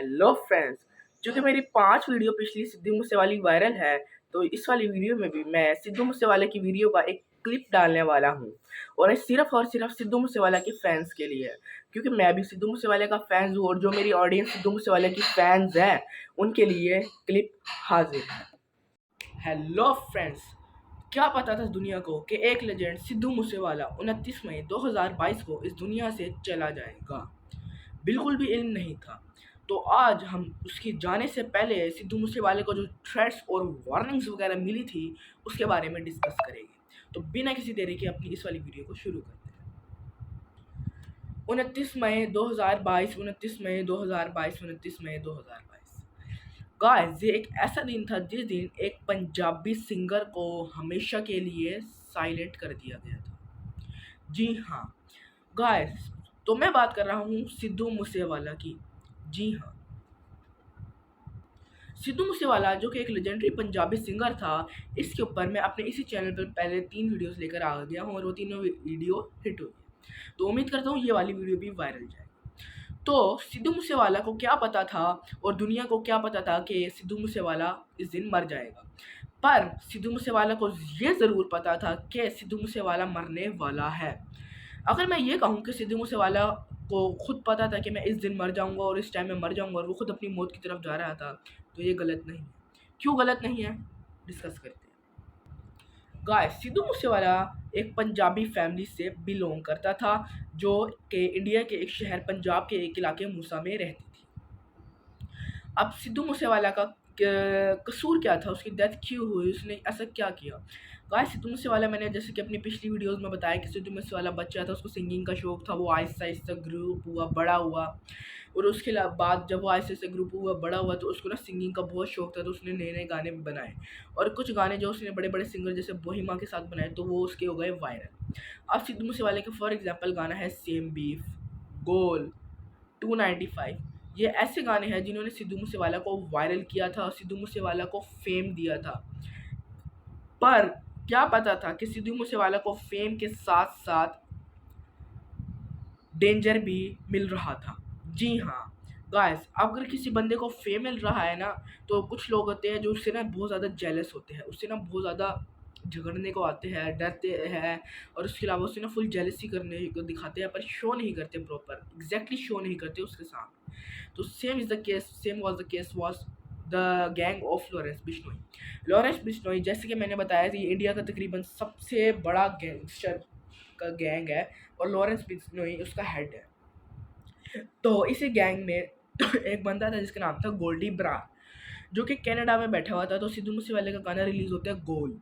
Hello friends. क्योंकि मेरी 5 video पिछली सिद्धू मूसेवाली वायरल है, तो इस वाली वीडियो में भी मैं सिद्धू मूसेवाले की वीडियो का एक क्लिप डालने वाला हूँ। और ये सिर्फ और सिर्फ सिद्धू मूसेवाला के फैंस के लिए है, क्योंकि मैं भी सिद्धू मूसेवाले का फैंस हूँ और जो मेरी ऑडियंस सिद्धू मूसेवाले की फैंस है उनके लिए क्लिप हाजिर है। हेलो फ्रेंड्स, क्या पता था दुनिया को कि एक लेजेंड सिद्धू मूसेवाला 29 मई 2022 को इस दुनिया से चला जाएगा। बिल्कुल भी इल्म नहीं था। तो आज हम उसके जाने से पहले सिद्धू मूसेवाले को जो थ्रेट्स और वार्निंग्स वगैरह मिली थी उसके बारे में डिस्कस करेंगे। तो बिना किसी देरी के अपनी इस वाली वीडियो को शुरू करते हैं। 29 मई 2022, 29 मई 2022, 29 मई 2022। गाइस, ये एक ऐसा दिन था जिस दिन एक पंजाबी सिंगर को हमेशा के लिए साइलेंट कर दिया गया था। जी हाँ गाइस, तो मैं बात कर रहा हूँ सिद्धू मूसेवाला की। जी हाँ, सिद्धू मूसेवाला जो कि एक लेजेंडरी पंजाबी सिंगर था, इसके ऊपर मैं अपने इसी चैनल पर पहले 3 वीडियोस लेकर आ गया हूँ और वो तीनों वीडियो हिट हुई। तो उम्मीद करता हूँ ये वाली वीडियो भी वायरल जाएगी। तो सिद्धू मूसेवाला को क्या पता था और दुनिया को क्या पता था कि सिद्धू मूसेवाला इस दिन मर जाएगा। पर सिद्धू मूसेवाला को ये ज़रूर पता था कि सिद्धू मूसेवाला मरने वाला है। अगर मैं ये कहूँ कि सिद्धू मूसेवाला को खुद पता था कि मैं इस दिन मर जाऊँगा और इस टाइम में मर जाऊँगा और वो खुद अपनी मौत की तरफ जा रहा था, तो ये गलत नहीं है। क्यों गलत नहीं है, डिस्कस करते हैं। गाइस, सिद्धू मूसेवाला एक पंजाबी फैमिली से बिलोंग करता था, जो कि इंडिया के एक शहर पंजाब के एक इलाके मूसा में रहती थी। अब सिद्धू मूसेवाला का कसूर क्या था, उसकी डेथ क्यों हुई, उसने ऐसा क्या किया। गाइस, सिद्धू मूसेवाला, मैंने जैसे कि अपनी पिछली वीडियोस में बताया कि सिद्धू मूसेवाला बच्चा था, उसको सिंगिंग का शौक था, वो आहिस्ता आहिस्ता ग्रुप हुआ, बड़ा हुआ। और उसके बाद जब वो आहिस्ता आहिस्ता ग्रुप हुआ, बड़ा हुआ, तो उसको ना सिंगिंग का बहुत शौक था, तो उसने नए नए गाने भी बनाए। और कुछ गाने जो उसने बड़े बड़े सिंगर जैसे बोहिमा के साथ बनाए, तो वो उसके हो गए वायरल। अब सिद्धू मूसेवाले के फॉर एग्जाम्पल गाना है सेम बीफ, गोल, 295। ये ऐसे गाने हैं जिन्होंने सिद्धू मूसेवाला को वायरल किया था और सिद्धू मूसेवाला को फेम दिया था। पर क्या पता था कि सिद्धू मूसेवाला को फेम के साथ साथ डेंजर भी मिल रहा था। जी हाँ गाइस, अगर किसी बंदे को फेम मिल रहा है ना, तो कुछ लोग होते हैं जो उससे ना बहुत ज़्यादा जेलस होते हैं, उससे ना बहुत ज़्यादा झगड़ने को आते हैं, डरते हैं। और उसके अलावा उससे ना फुल जेलसी करने को दिखाते हैं, पर शो नहीं करते, प्रॉपर एग्जैक्टली शो नहीं करते उसके साथ। तो same was the case was the gang of Lawrence Bishnoi. Lawrence Bishnoi, जैसे कि मैंने बताया था, ये इंडिया का तकरीबन सबसे बड़ा गैंगस्टर का गैंग है और लॉरेंस बिश्नोई उसका हेड है। तो इसी गैंग में एक बंदा था जिसका नाम था गोल्डी ब्रार, जो कि कनाडा में बैठा हुआ था। तो सिद्धू मूसेवाले का गाना रिलीज होता है गोल।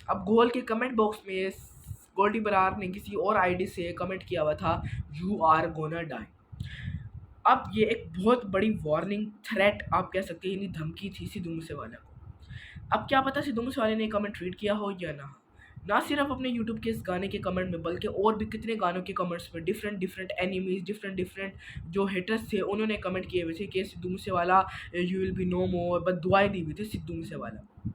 अब गोल के कमेंट बॉक्स में गोल्डी बरार ने किसी और आईडी से कमेंट किया हुआ था, यू आर गोना डाई। अब ये एक बहुत बड़ी वार्निंग, थ्रेट आप कह सकते हैं, यानी धमकी थी सिद्धू मूसेवाला को। अब क्या पता सिद्धू मूसेवाले ने कमेंट रीड किया हो या ना सिर्फ अपने यूट्यूब के इस गाने के कमेंट में, बल्कि और भी कितने गानों के कमेंट्स में different different enemies, different different जो हेटर्स थे, उन्होंने कमेंट किए हुए थे कि Sidhu Moosewala you will be no more, बददुआएं दी हुई थी सिद्धू मूसेवाला को।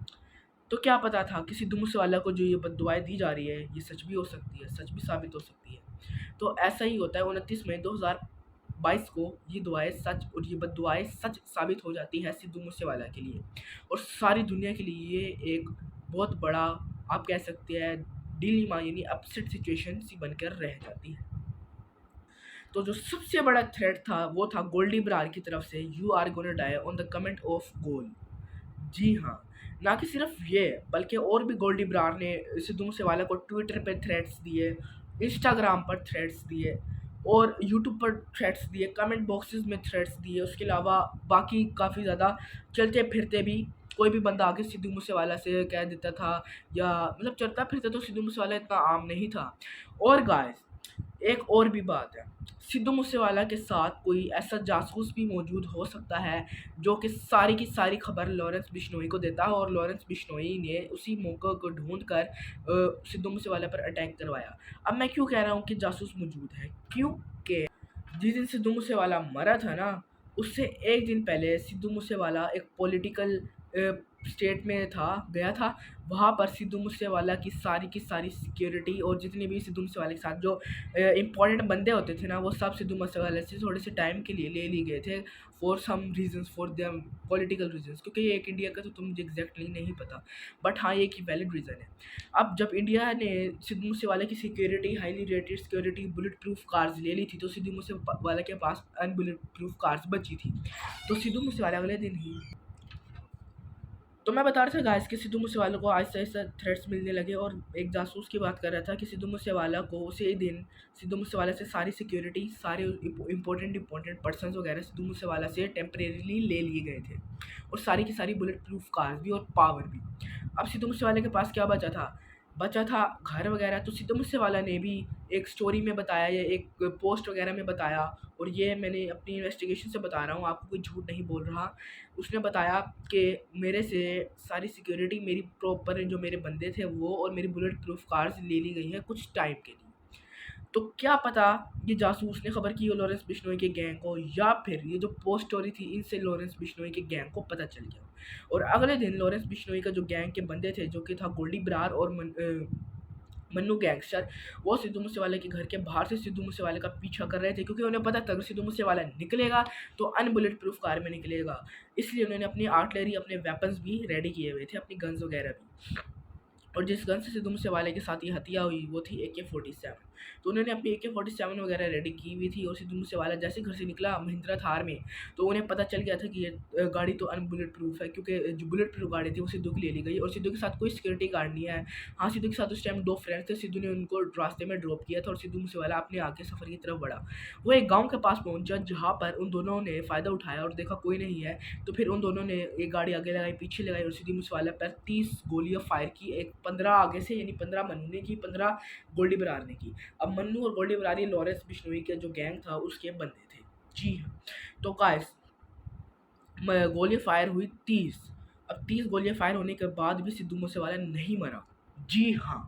तो क्या पता था कि सिद्धू मूसेवाला को जो ये बददुआएं दी जा रही है, ये सच भी हो सकती है, सच भी साबित हो सकती है। तो ऐसा ही होता है, 29 मई 2022 को ये दुआएं सच और ये बददुआएं सच साबित हो जाती है सिद्धू मूसेवाला के लिए। और सारी दुनिया के लिए ये एक बहुत बड़ा, आप कह सकते हैं, डिलीमा यानी अपसेट सिचुएशन सी बनकर रह जाती है। तो जो सबसे बड़ा थ्रेट था वो था गोल्डी ब्रार की तरफ से, you are gonna die on the comment of goal. जी हाँ, ना कि सिर्फ ये, बल्कि और भी गोल्डी ब्रार ने सिद्धू मूसेवाला को ट्विटर पे थ्रेट्स दिए, इंस्टाग्राम पर थ्रेट्स दिए और यूट्यूब पर थ्रेट्स दिए, कमेंट बॉक्सेस में थ्रेट्स दिए। उसके अलावा बाकी काफ़ी ज़्यादा चलते फिरते भी कोई भी बंदा आके सिद्धू मूसेवाला से कह देता था, या मतलब चलता फिरता तो सिद्धू मूसेवाला इतना आम नहीं था। और गाइस, एक और भी बात है, सिद्धू मूसेवाला के साथ कोई ऐसा जासूस भी मौजूद हो सकता है जो कि सारी की सारी खबर लॉरेंस बिश्नोई को देता है, और लॉरेंस बिश्नोई ने उसी मौके को ढूंढ कर सिद्धू मूसेवाला पर अटैक करवाया। अब मैं क्यों कह रहा हूँ कि जासूस मौजूद है, क्योंकि जिस दिन सिद्धू मूसेवाला मरा था ना, उससे एक दिन पहले सिद्धू मूसेवाला एक पॉलिटिकल स्टेट में गया था। वहाँ पर सिद्धू मूसेवाला की सारी सिक्योरिटी और जितने भी सिद्धू मूसेवाले के साथ जो इम्पोर्टेंट बंदे होते थे ना, वो सब सिद्धू मूसेवाले से थोड़े से टाइम के लिए ले लिए गए थे, for some reasons, for them political reasons, क्योंकि ये एक इंडिया का तो तुम मुझे एग्जैक्टली नहीं पता, बट हाँ ये एक वैलिड रीज़न है। अब जब इंडिया ने सिद्धू मूसेवाला की security, highly rated security, bullet proof cars ले ली थी, तो सिद्धू मूसेवाला के पास अनबुलेट प्रूफ कार्स बची थी। तो सिद्धू मूसेवाला अगले दिन ही, तो मैं बता रहा था गाइस कि सिद्धू मूसेवाला को आहिस्ता आहिस्ता थ्रेट्स मिलने लगे, और एक जासूस की बात कर रहा था कि सिद्धू मूसेवाला को उसी दिन सिद्धू मूसेवाला से सारी सिक्योरिटी, सारे इंपॉर्टेंट पर्सन्स वगैरह सिद्धू मूसेवाला से टेम्परेरीली ले लिए गए थे, और सारी की सारी बुलेट प्रूफ कार्स भी और पावर भी। अब सिद्धू मूसेवाले के पास क्या बचा था घर वगैरह। तो सिद्धू मूसेवाला ने भी एक स्टोरी में बताया या एक पोस्ट वगैरह में बताया, और ये मैंने अपनी इन्वेस्टिगेशन से बता रहा हूँ, आपको कोई झूठ नहीं बोल रहा। उसने बताया कि मेरे से सारी सिक्योरिटी, मेरी प्रॉपर जो मेरे बंदे थे वो, और मेरी बुलेट प्रूफ कार्स ले ली गई हैं कुछ टाइम के लिए। तो क्या पता ये जासूस ने खबर की हो लॉरेंस बिश्नोई के गैंग को, या फिर ये जो पोस्ट स्टोरी थी इनसे लॉरेंस बिश्नोई के गैंग को पता चल गया। और अगले दिन लॉरेंस बिश्नोई का जो गैंग के बंदे थे, जो कि था गोल्डी बरार और मन्नू गैंगस्टर, वो सिद्धू मूसेवाले के घर के बाहर से सिद्धू मूसेवाले का पीछा कर रहे थे, क्योंकि उन्हें पता था अगर सिद्धू मूसेवाला निकलेगा तो अनबुलेट प्रूफ कार में निकलेगा। इसलिए उन्होंने अपनी आर्टिलरी, अपने वेपन्स भी रेडी किए हुए थे, अपनी गन्स वगैरह भी। और जिस गन से सिद्धू मूसेवाले के साथ ये हत्या हुई वो थी AK-47। तो उन्होंने अपनी AK-47 वगैरह रेडी की हुई थी, और सिद्धू मूसेवाला जैसे घर से निकला महिंद्रा थार में, तो उन्हें पता चल गया था कि ये गाड़ी तो अनबुलेट प्रूफ है, क्योंकि जो बुलेट प्रूफ गाड़ी थी वो सिद्धू की ले ली गई, और सिद्धू के साथ कोई सिक्योरिटी गार्ड नहीं है। हाँ, सिद्धू के साथ उस टाइम 2 फ्रेंड्स थे, सिद्धू ने उनको रास्ते में ड्रॉप किया था, और सिद्धू मूसेवाला अपने आगे सफ़र की तरफ बढ़ा। वो एक गाँव के पास पहुँचा, जहाँ पर उन दोनों ने फ़ायदा उठाया और देखा कोई नहीं है, तो फिर उन दोनों ने एक गाड़ी आगे लगाई, पीछे लगाई, और सिद्धू मूसेवाला पर 30 गोलियां फायर की, एक 15 आगे से, यानी 15 मन्नू ने की, 15 गोल्डी बरार ने की। अब मन्नू और गोल्डी बरार ये लॉरेंस बिश्नोई का जो गैंग था उसके बंदे थे। जी हाँ, तो गाइस गोलियां फायर हुई 30। अब 30 गोलियां फायर होने के बाद भी सिद्धू मूसेवाला नहीं मरा। जी हाँ,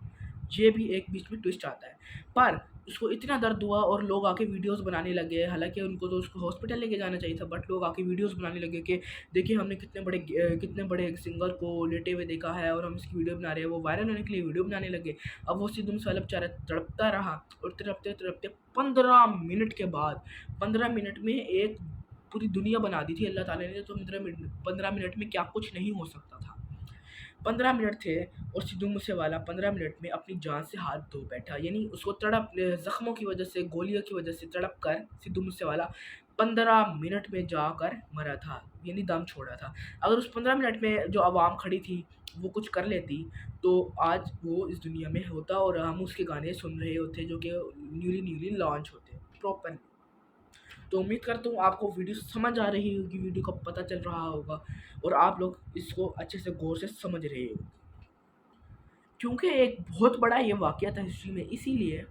ये भी एक बीच में ट्विस्ट आता है, पर उसको इतना दर्द हुआ और लोग आके वीडियोस बनाने लगे। हालांकि उनको तो उसको हॉस्पिटल लेके जाना चाहिए था, बट लोग आके वीडियोस बनाने लगे कि देखिए हमने कितने बड़े एक सिंगर को लेटे हुए देखा है और हम इसकी वीडियो बना रहे हैं। वो वायरल होने के लिए वीडियो बनाने लगे। अब वो सिद्धू मूसेवाला बेचारा तड़पता रहा, और तड़पते तड़पते 15 मिनट के बाद, 15 मिनट में एक पूरी दुनिया बना दी थी अल्लाह ताला ने। तो 15 मिनट में क्या कुछ नहीं हो सकता था। 15 मिनट थे, और सिद्धू मूसेवाला 15 मिनट में अपनी जान से हाथ धो बैठा, यानी उसको ज़ख्मों की वजह से, गोलियों की वजह से तड़प कर सिद्धू मूसेवाला 15 मिनट में जाकर मरा था, यानी दम छोड़ा था। अगर उस 15 मिनट में जो आवाम खड़ी थी वो कुछ कर लेती, तो आज वो इस दुनिया में होता, और हम उसके गाने सुन रहे होते, जो कि न्यूली लॉन्च होते प्रॉपर। तो उम्मीद करता हूँ आपको वीडियो समझ आ रही होगी, वीडियो का पता चल रहा होगा, और आप लोग इसको अच्छे से गौर से समझ रहे हो, क्योंकि एक बहुत बड़ा ये वाक़या था हिस्ट्री में, इसीलिए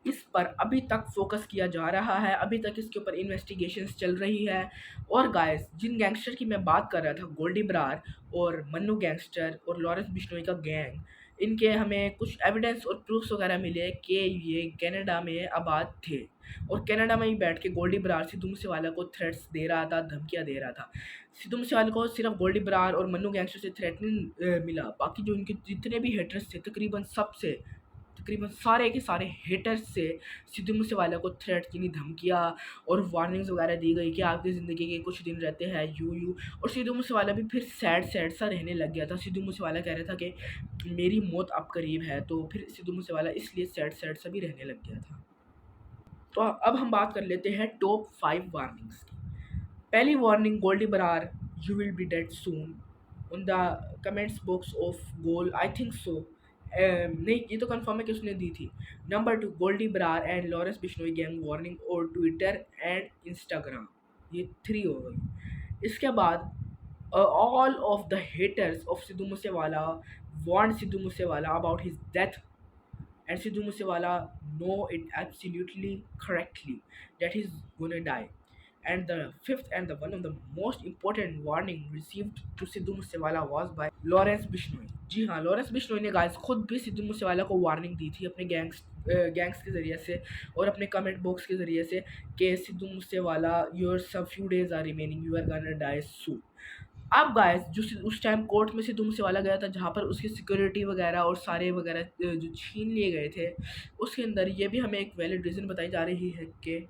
इस पर अभी तक फोकस किया जा रहा है, अभी तक इसके ऊपर इन्वेस्टिगेशंस चल रही है। और गाइस, जिन गैंगस्टर की मैं बात कर रहा था, गोल्डी बरार और मन्नू गैंगस्टर और लॉरेंस बिश्नोई का गैंग, इनके हमें कुछ एविडेंस और प्रूफ्स वगैरह मिले कि ये कनाडा में आबाद थे, और कनाडा में ही बैठ के गोल्डी बरार सिद्धू मूसेवाला को थ्रेट्स दे रहा था, धमकियाँ दे रहा था। सिद्धू मूसेवाला को सिर्फ गोल्डी बरार और मन्नू गैंगस्टर से थ्रेटनिंग मिला, बाकी जो इनके जितने भी हेटर्स थे, तकरीबन सारे के सारे हेटर्स से सिद्धू मूसेवाला को थ्रेट्स, यानी धमकियाँ और वार्निंग्स वगैरह दी गई कि आपकी ज़िंदगी के कुछ दिन रहते हैं यूँ। और सिद्धू मूसेवाला भी फिर सैड सा रहने लग गया था। सिद्धू मूसेवाला कह रहा था कि मेरी मौत अब करीब है, तो फिर सिद्धू मूसेवाला इसलिए सैड सा भी रहने लग गया था। तो अब हम बात कर लेते हैं टॉप 5 वार्निंग्स की। पहली warning, Goldy Brar, you will be dead soon. On the comments box of goal, I think so, नहीं ये तो कंफर्म है कि उसने दी थी। Number 2, Goldy Brar and Lawrence Bishnoi gang warning और ट्विटर एंड इंस्टाग्राम, ये 3 हो गई। इसके बाद all of the haters of Sidhu Moosewala warn Sidhu Moosewala about his death, and Sidhu Moosewala know it absolutely correctly that he's gonna die. And the fifth and the one of the most important warning received to Sidhu Moosewala was by Lawrence Bishnoi. जी हाँ, Lawrence Bishnoi ने guys खुद भी सिद्धू मूसेवाला को warning दी थी अपने gangs के ज़रिए से और अपने कमेंट बॉक्स के ज़रिए से कि Sidhu Moosewala, your some few days are remaining, you are gonna die soon. अब गाइस जो उस टाइम कोर्ट में सिद्धू मूसेवाला गया था, जहाँ पर उसकी सिक्योरिटी वगैरह और सारे वगैरह जो छीन लिए गए थे, उसके अंदर ये भी हमें एक वैलिड रीज़न बताई जा रही है कि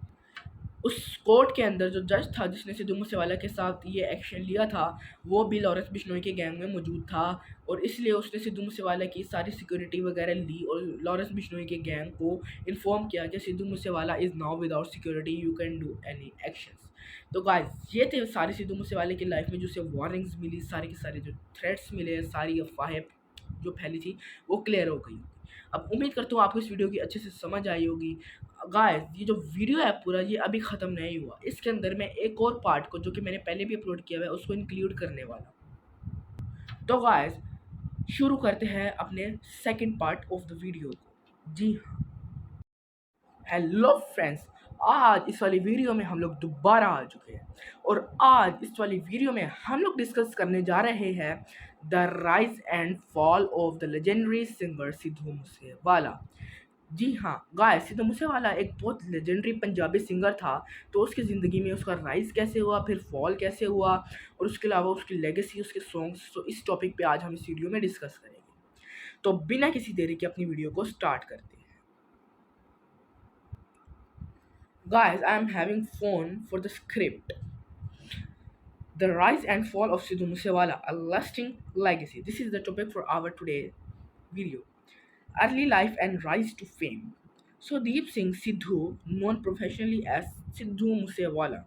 उस कोर्ट के अंदर जो जज था जिसने सिद्धू मूसेवाला के साथ ये एक्शन लिया था, वो भी लॉरेंस बिश्नोई के गैंग में मौजूद था, और इसलिए उसने सिद्धू मूसेवाला की सारी सिक्योरिटी वगैरह ली और लॉरेंस बिश्नोई के गैंग को इन्फॉर्म किया कि Sidhu Moosewala is now without security, you can do any actions. तो गाइस ये थे सारे सिद्धू मूसेवाले की लाइफ में जो उसे वार्निंग्स मिली, सारे के सारे जो थ्रेट्स मिले, सारी अफवाहें जो फैली थी वो क्लियर हो गई। अब उम्मीद करता हूँ आपको इस वीडियो की अच्छे से समझ आई होगी। गाइस ये जो वीडियो है पूरा, ये अभी ख़त्म नहीं हुआ, इसके अंदर मैं एक और पार्ट को जो कि मैंने पहले भी अपलोड किया हुआ है उसको इंक्लूड करने वाला हूँ। तो गाइस शुरू करते हैं अपने second part of the video को। जी हाँ, हेलो फ्रेंड्स, आज इस वाली वीडियो में हम लोग दोबारा आ चुके हैं, और आज इस वाली वीडियो में हम लोग डिस्कस करने जा रहे हैं the rise and fall of the legendary singer Sidhu Moosewala. जी हाँ गाइस, सिद्धू मूसेवाला एक बहुत लेजेंडरी पंजाबी सिंगर था। तो उसकी ज़िंदगी में उसका राइज कैसे हुआ, फिर फॉल कैसे हुआ, और उसके अलावा उसकी लेगेसी, उसके सॉन्ग्स, तो इस टॉपिक पे आज हम इस वीडियो में डिस्कस करेंगे। तो बिना किसी देरी के अपनी वीडियो को स्टार्ट करते हैं। Guys, I am having phone for the script. The rise and fall of Sidhu Musewala, a lasting legacy. This is the topic for our today video. Early life and rise to fame. So Deep Singh Sidhu, known professionally as Sidhu Musewala,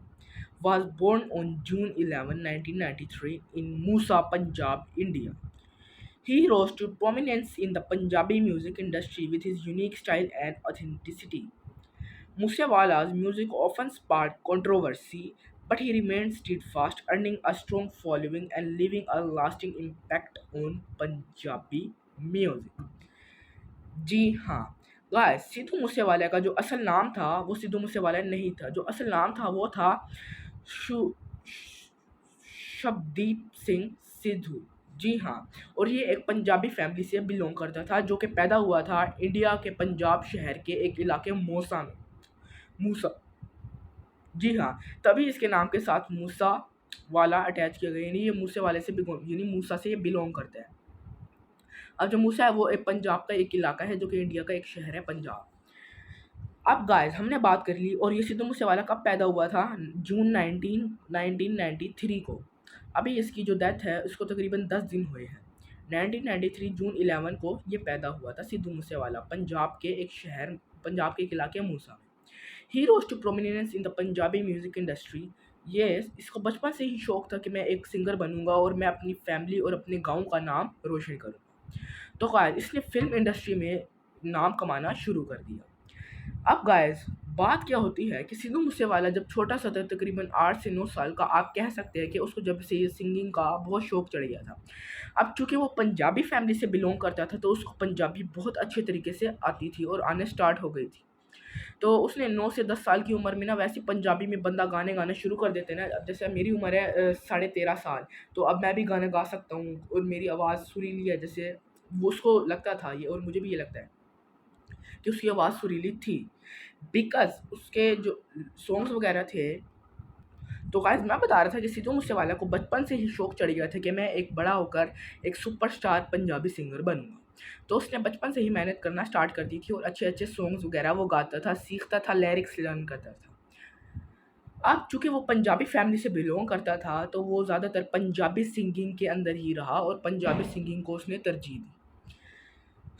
was born on June 11, 1993 in Musa, Punjab, India. He rose to prominence in the Punjabi music industry with his unique style and authenticity. Musewala's music often sparked controversy, but he remained steadfast, earning a strong following and leaving a lasting impact on Punjabi music. जी हाँ guys, Sidhu Moosewala का जो असल नाम था वो सिद्धू मूसेवाला नहीं था। जो असल नाम था वो था शु शबदीप सिंह सिद्धू। जी हाँ, और ये एक पंजाबी फैमिली से बिलोंग करता था, जो कि पैदा हुआ था इंडिया के पंजाब शहर के एक इलाके मूसा में। मूसा, जी हाँ, तभी इसके नाम के साथ मूसा वाला अटैच किया गया, यानी ये मूसे वाले से यानी मूसा से ये बिलोंग करता है। अब जो मूसा है वो एक पंजाब का एक इलाका है, जो कि इंडिया का एक शहर है पंजाब। अब गाइस हमने बात कर ली, और ये सिद्धू मूसेवाला कब पैदा हुआ था? जून 1993 को। अभी इसकी जो डेथ है उसको तकरीबन 10 दिन हुए हैं। 1993 जून 11 को ये पैदा हुआ था सिद्धू मूसेवाला, पंजाब के एक शहर, पंजाब के एक इलाके मूसा में। He rose to prominence in the Punjabi music industry. ये इसको बचपन से ही शौक था कि मैं एक सिंगर बनूंगा और मैं अपनी फैमिली और अपने गांव का नाम रोशन करूंगा। तो गाइस इसने फिल्म इंडस्ट्री में नाम कमाना शुरू कर दिया। अब गाइस बात क्या होती है कि सिद्धू मूसेवाला जब छोटा सा था, तकरीबन 8 से 9 साल का, आप कह सकते हैं कि उसको जब से ये सिंगिंग का बहुत शौक चढ़ गया था। अब चूंकि वो पंजाबी फैमिली से बिलोंग करता था, तो उसको पंजाबी बहुत अच्छे तरीके से आती थी और आने स्टार्ट हो गई थी। तो उसने 9 से 10 साल की उम्र में ना, वैसे पंजाबी में बंदा गाने गाना शुरू कर देते हैं ना। अब जैसे मेरी उम्र है 13.5 साल, तो अब मैं भी गाना गा सकता हूँ और मेरी आवाज़ सुरीली है, जैसे वो उसको लगता था ये, और मुझे भी ये लगता है कि उसकी आवाज़ सुरीली थी, बिकॉज़ उसके जो सॉन्ग्स वगैरह थे। तो गाइस मैं बता रहा था कि सिद्धू मूसेवाला को बचपन से ही शौक चढ़ गया था कि मैं एक बड़ा होकर एक सुपरस्टार पंजाबी सिंगर बनूँगा। तो उसने बचपन से ही मेहनत करना स्टार्ट कर दी थी, और अच्छे-अच्छे सॉन्ग्स वगैरह वो गाता था, सीखता था, लिरिक्स लर्न करता था। अब चूँकि वो पंजाबी फैमिली से बिलॉन्ग करता था, तो वो ज़्यादातर पंजाबी सिंगिंग के अंदर ही रहा और पंजाबी सिंगिंग को उसने तरजीह दी।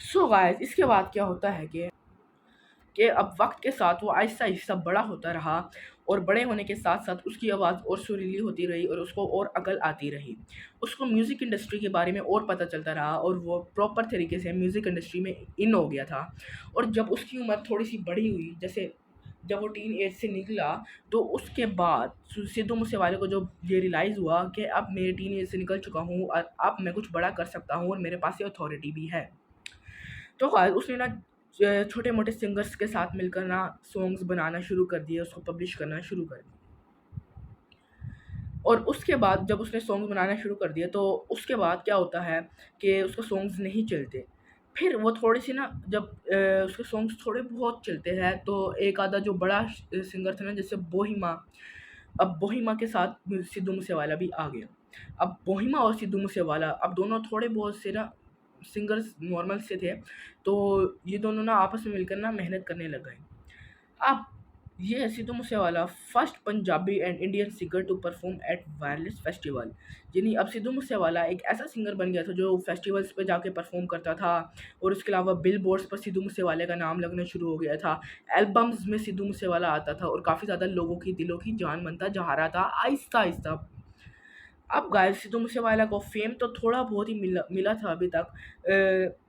सो गाइस इसके बाद क्या होता है कि अब वक्त के साथ वो आहिस्ता-आहिस्ता बड़ा होता रहा, और बड़े होने के साथ-साथ उसकी आवाज़ और सुरीली होती रही और उसको और अकल आती रही। उसको म्यूज़िक इंडस्ट्री के बारे में और पता चलता रहा, और वो प्रॉपर तरीके से म्यूज़िक इंडस्ट्री में इन हो गया था। और जब उसकी उम्र थोड़ी-सी बड़ी हुई, जैसे जब वो टीन एज से निकला, तो उसके बाद सिद्धू मूसेवाले को जब ये रियलाइज़ हुआ कि अब मैं टीन एज से निकल चुका हूँ और अब मैं कुछ बड़ा कर सकता हूँ और मेरे पास ये अथॉरिटी भी है। तो गाइस उसने ना छोटे-मोटे सिंगर्स के साथ मिलकर ना सॉन्ग्स बनाना शुरू कर दिए, उसको पब्लिश करना शुरू कर दिया। और उसके बाद जब उसने सॉन्ग्स बनाना शुरू कर दिया, तो उसके बाद क्या होता है कि उसके सॉन्ग्स नहीं चलते। फिर वो थोड़ी-सी ना, जब उसके सॉन्ग्स थोड़े बहुत चलते हैं, तो एक आधा जो बड़ा सिंगर था ना, जैसे बोहिमा, अब बोहिमा के साथ सिद्धू मूसेवाला भी आ गया। अब बोहिमा और सिद्धू मूसेवाला अब दोनों थोड़े बहुत से ना सिंगर्स नॉर्मल से थे, तो ये दोनों ना आपस में मिलकर ना मेहनत करने लग गए। अब ये है Sidhu Moosewala first Punjabi and Indian singer to perform at Wireless festival. यानी अब सिद्धू मूसेवाला एक ऐसा सिंगर बन गया था जो फेस्टिवल्स पे जाके परफॉर्म करता था, और उसके अलावा बिल बोर्ड्स पर सिद्धू मूसेवाले का नाम लगना शुरू हो गया था। एल्बम्स में सिद्धू मूसेवाला आता था और काफ़ी ज़्यादा लोगों की दिलों की जान बनता जा रहा था आहिस्ता आहिस्ता। अब गाइस सिद्धू मूसेवाला को फेम तो थोड़ा बहुत ही मिला मिला था अभी तक,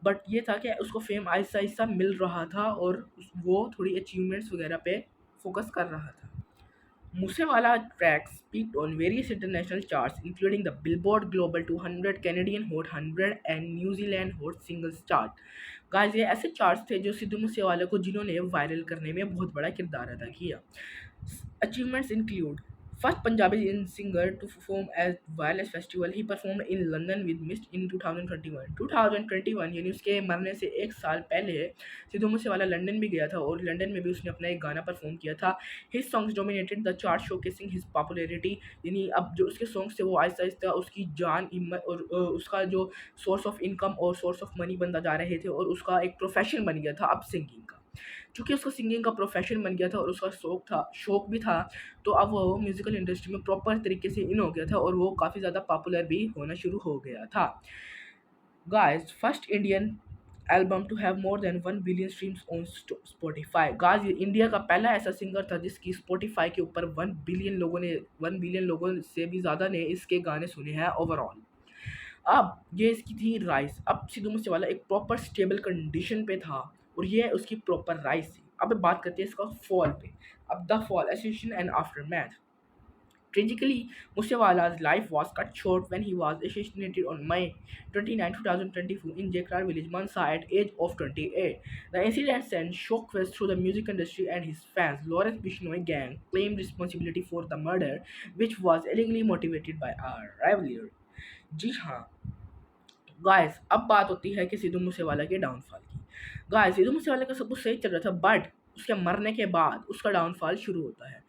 बट ये था कि उसको फेम आहिस्ता आहिस्ता मिल रहा था और वो थोड़ी अचीवमेंट्स वगैरह पे फोकस कर रहा था। Musewala tracks peaked on various international charts, including the Billboard Global 200, Canadian Hot 100 and New Zealand Hot Singles Chart। Guys ये ऐसे चार्ट्स थे जो सिद्धू मूसेवाला को जिन्होंने वायरल करने में बहुत बड़ा किरदार अदा किया। Achievements include first Punjabi singer to perform at Wireless Festival. He performed in London with Mist in 2021। 2021 यानी उसके मरने से एक साल पहले सिद्धू मूसेवाला लंदन भी गया था और लंदन में भी उसने अपना एक गाना परफॉर्म किया था। His songs dominated the chart showcasing his popularity। यानी अब जो उसके सॉन्ग्स थे वो आहिस्ता आहिस्ता उसकी जान हिम्मत और उसका जो सोर्स ऑफ इनकम और सोर्स ऑफ मनी बनता जा रहे थे, और उसका एक प्रोफेशन बन गया था अब सिंगिंग का। चूँकि उसका सिंगिंग का प्रोफेशन बन गया था और उसका शौक भी था, तो अब वो म्यूज़िकल इंडस्ट्री में प्रॉपर तरीके से इन हो गया था और वो काफ़ी ज़्यादा पॉपुलर भी होना शुरू हो गया था। Guys first Indian album to have more than 1 billion streams on Spotify. Guys ये इंडिया का पहला ऐसा सिंगर था जिसकी स्पॉटिफाई के ऊपर 1 बिलियन लोगों से भी ज़्यादा ने इसके गाने सुने हैं ओवरऑल। अब ये इसकी थी राइस। अब सिद्धू मूसेवाला एक प्रॉपर स्टेबल कंडीशन पे था और ये उसकी प्रॉपर राइस थी। अब बात करते हैं इसका फॉल पे। अब the fall association and after math. Tragically, Musewala's life was cut short when he was assassinated on May 29, 2022 in Jekrar village, Mansa at age of 28. The incident sent shockwaves through the music industry and his fans. Lawrence Bishnoi gang claimed responsibility for the murder, which was allegedly motivated by a rivalry। जी हाँ guys, अब बात होती है कि सिद्धू मूसेवाला के downfall की। Guys Sidhu Moosewala का सब कुछ सही चल रहा था, बट उसके मरने के बाद उसका डाउनफॉल शुरू होता है।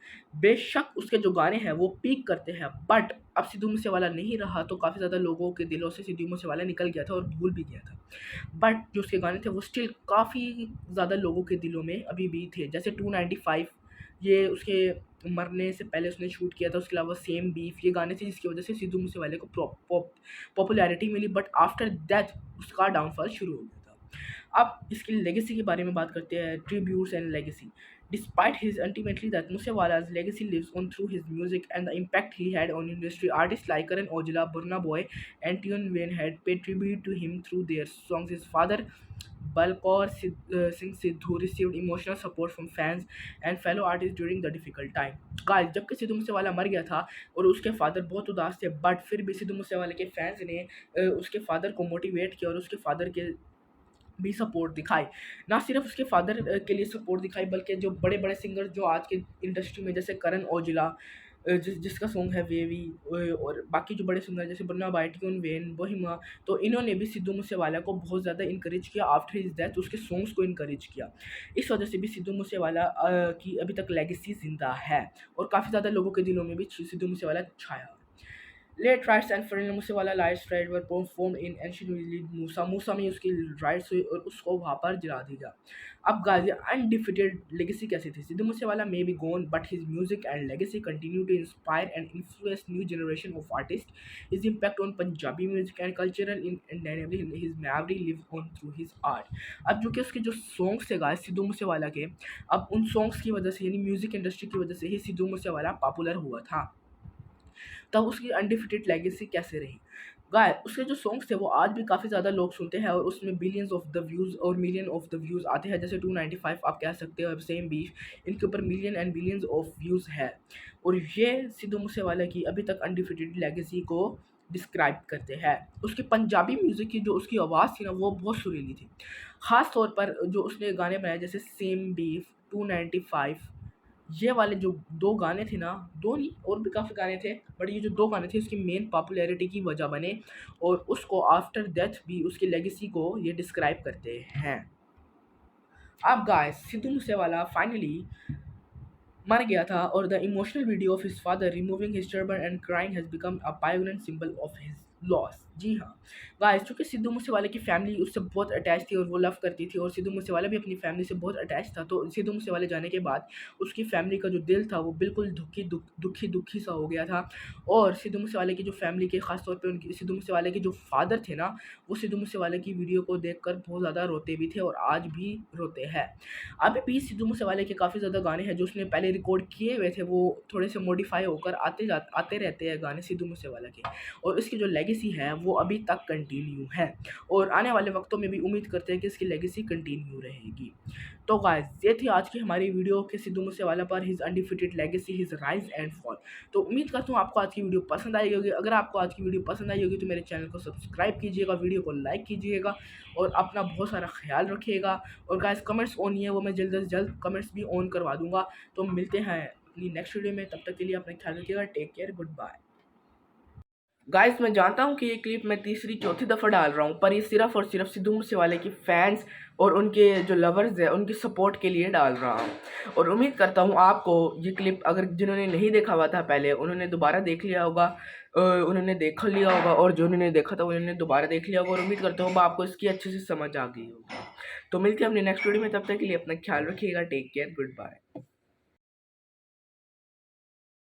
बेशक उसके जो गाने हैं वो पीक करते हैं, बट अब सिद्धू मूसेवाला नहीं रहा तो काफ़ी ज़्यादा लोगों के दिलों से सिद्धू मूसेवाला निकल गया था और भूल भी गया था। बट जो उसके गाने थे वो स्टिल काफ़ी ज़्यादा लोगों के दिलों में अभी भी थे। जैसे 295 ये उसके मरने से पहले उसने शूट किया था। उसके अलावा सेम बीफ ये गाने थे जिसकी वजह से सिद्धू मूसेवाले को पॉपुलैरिटी मिली, बट आफ्टर दैट उसका डाउनफॉल शुरू हो गया था। अब इसकी लेगेसी के बारे में बात करते हैं, tributes and legacy. Despite his ultimately death, Musewala's legacy lives on through his music and the impact he had on industry. Artists like Karan Aujla, Burna Boy, and Tune Wayne had paid tribute to him through their songs. His father, Balkaur Singh Sidhu, received emotional support from fans and fellow artists during the difficult time. Guys जबकि सिद्धू मूसेवाला मर गया था और उसके father बहुत उदास थे, but फिर भी सिद्धू मूसेवाले के फैंस ने उसके फादर को मोटिवेट किया और उसके फादर के भी सपोर्ट दिखाई। ना सिर्फ उसके फादर के लिए सपोर्ट दिखाई, बल्कि जो बड़े बड़े सिंगर जो आज के इंडस्ट्री में जैसे करण औजला जिसका सॉन्ग है वेवी, और बाकी जो बड़े सिंगर जैसे बन्ना भाई, ट्यून वेन, बोहिमा, तो इन्होंने भी सिद्धू मूसेवाला को बहुत ज़्यादा इनकरेज किया। आफ्टर हिज डेथ उसके सॉन्ग्स को इनकरेज किया। इस वजह से भी सिद्धू मूसेवाला की अभी तक लेगेसी जिंदा है और काफ़ी ज़्यादा लोगों के दिलों में भी सिद्धू मूसेवाला छाया। Late rites and funeral Moosewala lights right were perform in ancient village Moosa. Moosa में उसकी राइट्स हुई और उसको वहाँ पर जला दिया। अब गाइस अनडिफिटेड लेगेसी कैसी थी। Sidhu Moosewala may be gone but his music and legacy continue to inspire and influence new generation of artist. His impact on Punjabi music and cultural in his memory live on through his art. अब जो कि उसके जो songs थे guys Sidhu Moosewala के, अब उन songs की वजह से यानी म्यूजिक इंडस्ट्री की वजह से ही सिद्धू मूसेवाला पॉपुलर हुआ था। तब उसकी अनडिफिटेड लेगेसी कैसे रही। गाय उसके जो सॉन्ग्स थे वो आज भी काफ़ी ज़्यादा लोग सुनते हैं और उसमें बिलियंस ऑफ द व्यूज़ और मिलियन ऑफ द व्यूज़ आते हैं। जैसे 295 आप कह सकते हो, सेम बीफ, इनके ऊपर million and billions of views है। और ये सिद्धू मूसेवाला की अभी तक अनडिफिटेड लेगेसी को डिस्क्राइब करते हैं। उसकी पंजाबी म्यूज़िक की जो उसकी आवाज़ थी ना वो बहुत सुरीली थी। ख़ास तौर पर जो उसने गाने बनाए जैसे सेम बीफ, 295, ये वाले जो 2 गाने थे ना, 2 नहीं और भी काफ़ी गाने थे, बट ये जो 2 गाने थे उसकी मेन पॉपुलैरिटी की वजह बने और उसको आफ्टर डेथ भी उसकी लेगेसी को ये डिस्क्राइब करते हैं। अब गाइस सिद्धू मूसेवाला फाइनली मर गया था और the emotional video of his father removing his turban and crying has become a pioneer symbol of his loss. जी हाँ गाइस, चूंकि सिद्धू मूसेवाले की फैमिली उससे बहुत अटैच थी और वो लव करती थी और सिद्धू मूसेवाला भी अपनी फैमिली से बहुत अटैच था, तो सिद्धू मूसेवाले जाने के बाद उसकी फैमिली का जो दिल था वो बिल्कुल दुखी सा हो गया था। और सिद्धू मूसेवाले की जो फैमिली के खास तौर पे उनकी सिद्धू मूसेवाले के जो फादर थे ना, वो सिद्धू मूसेवाले की वीडियो को देखकर बहुत ज़्यादा रोते भी थे और आज भी रोते हैं। अभी भी सिद्धू मूसेवाले के काफ़ी ज़्यादा गाने हैं जो उसने पहले रिकॉर्ड किए हुए थे, वो थोड़े से मॉडिफाई होकर आते रहते हैं गाने सिद्धू मूसेवाला के, और इसकी जो लेगेसी है वो अभी तक कंटिन्यू है और आने वाले वक्तों में भी उम्मीद करते हैं कि इसकी लेगेसी कंटिन्यू रहेगी। तो गाइस, ये थी आज की हमारी वीडियो के सिद्धू मूसेवाला पर, his undefeated legacy, his rise and fall. तो उम्मीद करता हूँ आपको आज की वीडियो पसंद आई होगी। अगर आपको आज की वीडियो पसंद आई होगी तो मेरे चैनल को सब्सक्राइब कीजिएगा, वीडियो को लाइक कीजिएगा और अपना बहुत सारा ख्याल रखिएगा। और गाइस, कमेंट्स ऑन ही है, वो मैं जल्द से जल्द कमेंट्स भी ऑन करवा दूंगा। तो मिलते हैं अपनी नेक्स्ट वीडियो में, तब तक के लिए अपना ख्याल रखिएगा। Take care, good bye. Guys, मैं जानता हूँ कि ये क्लिप मैं तीसरी चौथी दफ़ा डाल रहा हूँ, पर ये सिर्फ और सिर्फ सिद्धू मूसेवाले की फैंस और उनके जो लवर्स हैं उनकी सपोर्ट के लिए डाल रहा हूँ। और उम्मीद करता हूँ आपको ये क्लिप, अगर जिन्होंने नहीं देखा हुआ था पहले, उन्होंने दोबारा देख लिया होगा, उन्होंने देख लिया होगा, और जो उन्होंने देखा था उन्होंने दोबारा देख लिया होगा, और उम्मीद करता हूँ आपको इसकी अच्छे से समझ आ गई होगी। तो मिलते हैं अपने नेक्स्ट वीडियो में, तब तक के लिए अपना ख्याल रखिएगा। Take care, good bye.